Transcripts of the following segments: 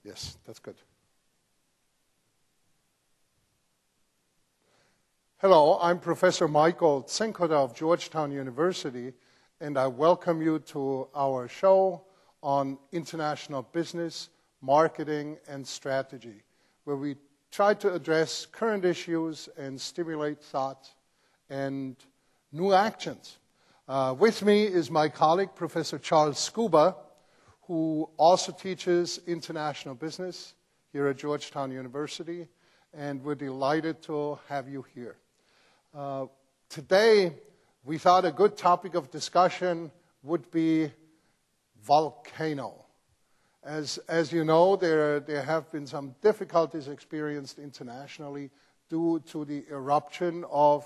Yes, that's good. Hello, I'm Professor Michael Czinkota of Georgetown University, and I welcome you to our show on international business, marketing, and strategy, where we try to address current issues and stimulate thought and new actions. With me is my colleague, Professor Charles Skuba, who also teaches international business here at Georgetown University, and we're delighted to have you here. Today, we thought a good topic of discussion would be Volcano. As you know, there have been some difficulties experienced internationally due to the eruption of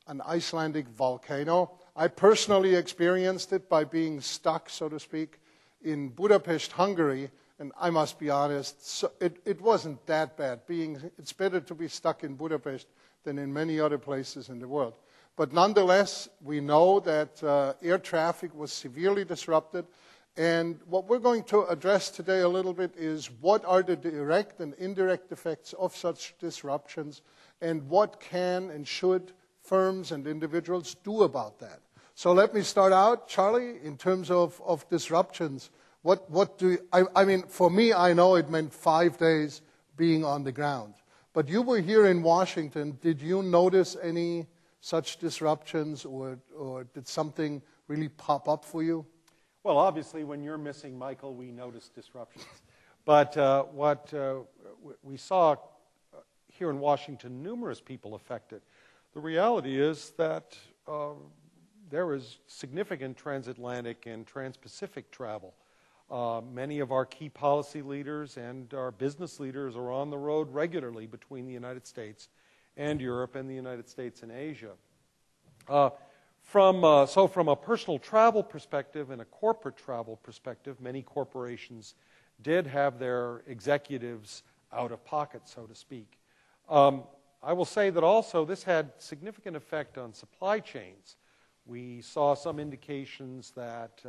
an Icelandic volcano. I personally experienced it by being stuck, so to speak, in Budapest, Hungary, and I must be honest, so it wasn't that bad. It's better to be stuck in Budapest than in many other places in the world. But nonetheless, we know that air traffic was severely disrupted, and what we're going to address today a little bit is what are the direct and indirect effects of such disruptions, and what can and should firms and individuals do about that. So let me start out, Charlie, in terms of disruptions. What do you, I mean, for me, I know it meant 5 days being on the ground. But you were here in Washington. Did you notice any such disruptions, or did something really pop up for you? Well, obviously, when you're missing Michael, we notice disruptions. But what we saw here in Washington, numerous people affected. The reality is that there is significant transatlantic and trans-Pacific travel. Many of our key policy leaders and our business leaders are on the road regularly between the United States and Europe and the United States and Asia. From a personal travel perspective and a corporate travel perspective, many corporations did have their executives out of pocket, so to speak. I will say that also this had significant effect on supply chains. We saw some indications that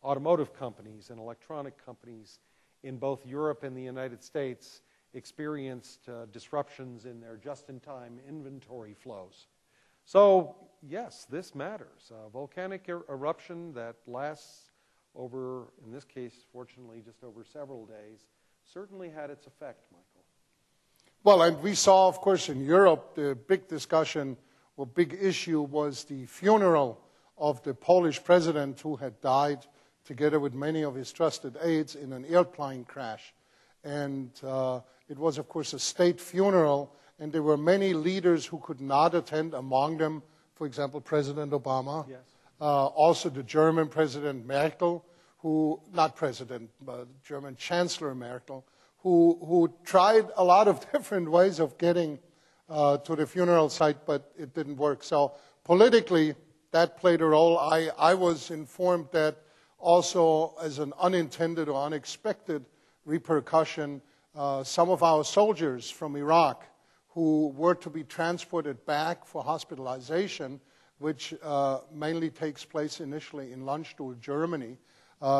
automotive companies and electronic companies in both Europe and the United States experienced disruptions in their just-in-time inventory flows. So, yes, this matters. Volcanic eruption that lasts over, in this case, fortunately, just over several days, certainly had its effect, Michael. Well, and we saw, of course, in Europe, the big discussion or big issue was the funeral of the Polish president who had died together with many of his trusted aides in an airplane crash. And it was, of course, a state funeral, and there were many leaders who could not attend, among them, for example, President Obama. Yes. Also the German President Merkel, German Chancellor Merkel, who tried a lot of different ways of getting to the funeral site, but it didn't work. So politically, that played a role. I was informed that also as an unintended or unexpected repercussion, some of our soldiers from Iraq who were to be transported back for hospitalization, which mainly takes place initially in Landstuhl, Germany,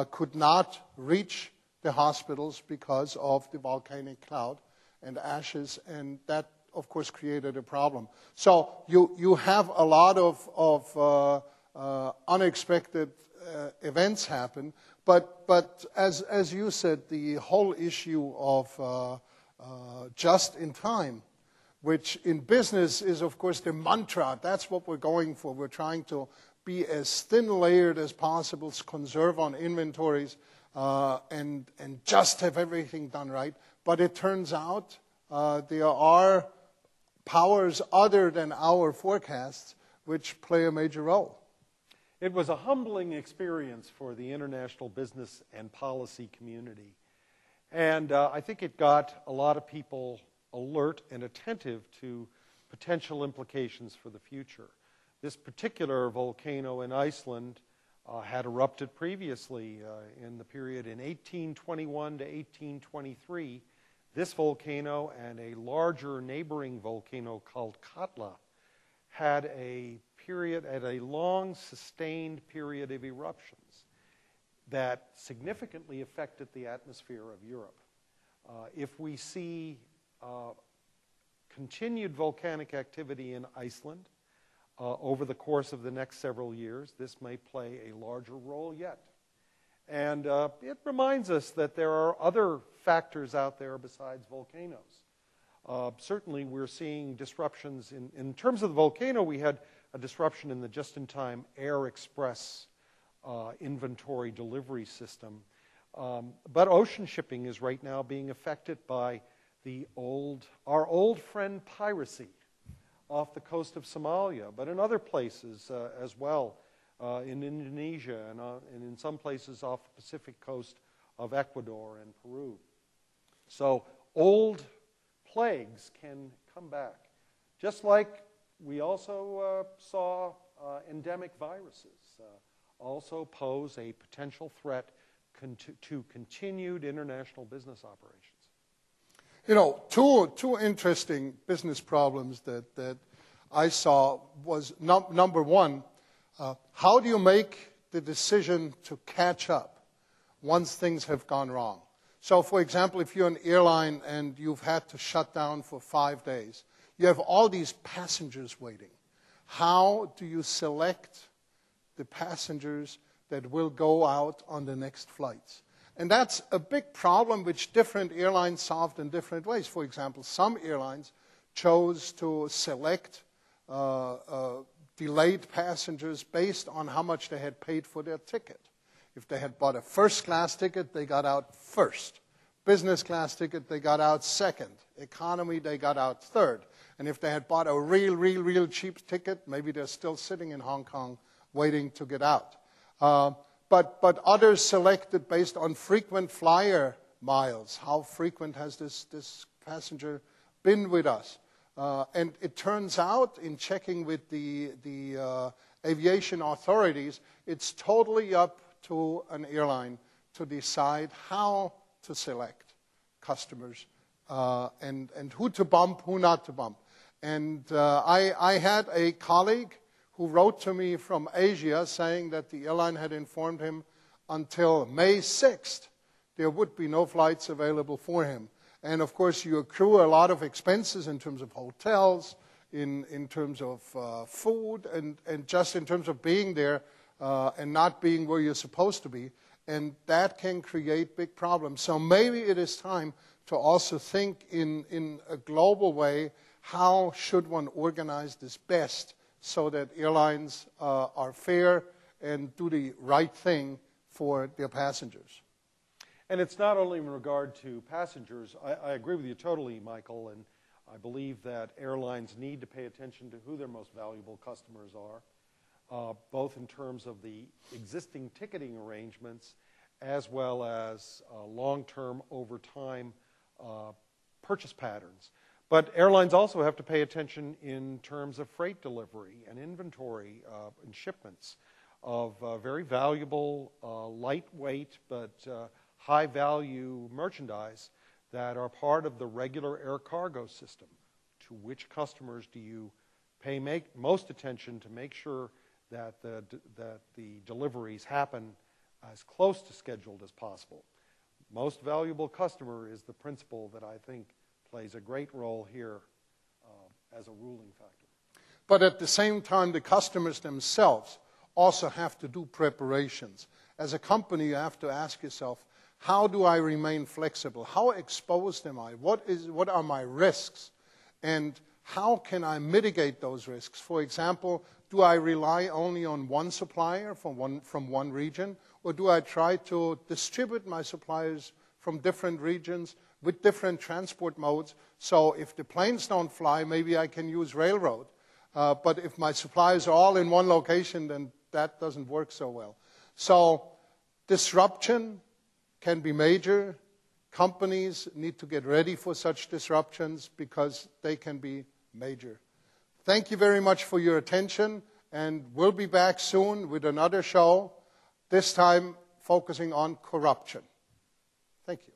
could not reach the hospitals because of the volcanic cloud and ashes, and that, of course, created a problem. So you have a lot of unexpected events happen, but as you said, the whole issue of just in time, which in business is, of course, the mantra. That's what we're going for. We're trying to be as thin-layered as possible, conserve on inventories, and just have everything done right. But it turns out there are powers other than our forecasts which play a major role. It was a humbling experience for the international business and policy community. And I think it got a lot of people alert and attentive to potential implications for the future. This particular volcano in Iceland had erupted previously in the period in 1821 to 1823. This volcano and a larger neighboring volcano called Katla had a long sustained period of eruptions that significantly affected the atmosphere of Europe. If we see continued volcanic activity in Iceland over the course of the next several years, this may play a larger role yet. And it reminds us that there are other factors out there besides volcanoes. Certainly, we're seeing disruptions. In terms of the volcano, we had a disruption in the just-in-time air express inventory delivery system. But ocean shipping is right now being affected by our old friend piracy off the coast of Somalia, but in other places as well, in Indonesia and in some places off the Pacific coast of Ecuador and Peru. So old plagues can come back. Just like we also saw endemic viruses also pose a potential threat to continued international business operations. You know, two interesting business problems that I saw was number one, how do you make the decision to catch up once things have gone wrong? So, for example, if you're an airline and you've had to shut down for 5 days, you have all these passengers waiting. How do you select the passengers that will go out on the next flights? And that's a big problem which different airlines solved in different ways. For example, some airlines chose to select delayed passengers based on how much they had paid for their ticket. If they had bought a first-class ticket, they got out first. Business class ticket, they got out second. Economy, they got out third. And if they had bought a real cheap ticket, maybe they're still sitting in Hong Kong waiting to get out. But others selected based on frequent flyer miles. How frequent has this passenger been with us? And it turns out, in checking with the aviation authorities, it's totally up to an airline to decide how to select customers and who to bump, who not to bump. And I had a colleague who wrote to me from Asia saying that the airline had informed him until May 6th there would be no flights available for him. And of course, you accrue a lot of expenses in terms of hotels, in terms of food, and just in terms of being there and not being where you're supposed to be. And that can create big problems. So maybe it is time to also think in a global way, how should one organize this best so that airlines are fair and do the right thing for their passengers. And it's not only in regard to passengers. I agree with you totally, Michael, and I believe that airlines need to pay attention to who their most valuable customers are, both in terms of the existing ticketing arrangements as well as long-term, over time purchase patterns. But airlines also have to pay attention in terms of freight delivery and inventory and shipments of very valuable, lightweight, but high-value merchandise that are part of the regular air cargo system. To which customers do you pay most attention to make sure that the deliveries happen as close to scheduled as possible? Most valuable customer is the principle that I think plays a great role here as a ruling factor. But at the same time, the customers themselves also have to do preparations. As a company, you have to ask yourself, how do I remain flexible? How exposed am I? What are my risks? And how can I mitigate those risks? For example, do I rely only on one supplier from one region? Or do I try to distribute my suppliers from different regions with different transport modes? So if the planes don't fly, maybe I can use railroad. But if my suppliers are all in one location, then that doesn't work so well. So disruption can be major. Companies need to get ready for such disruptions because they can be major. Thank you very much for your attention, and we'll be back soon with another show, this time focusing on corruption. Thank you.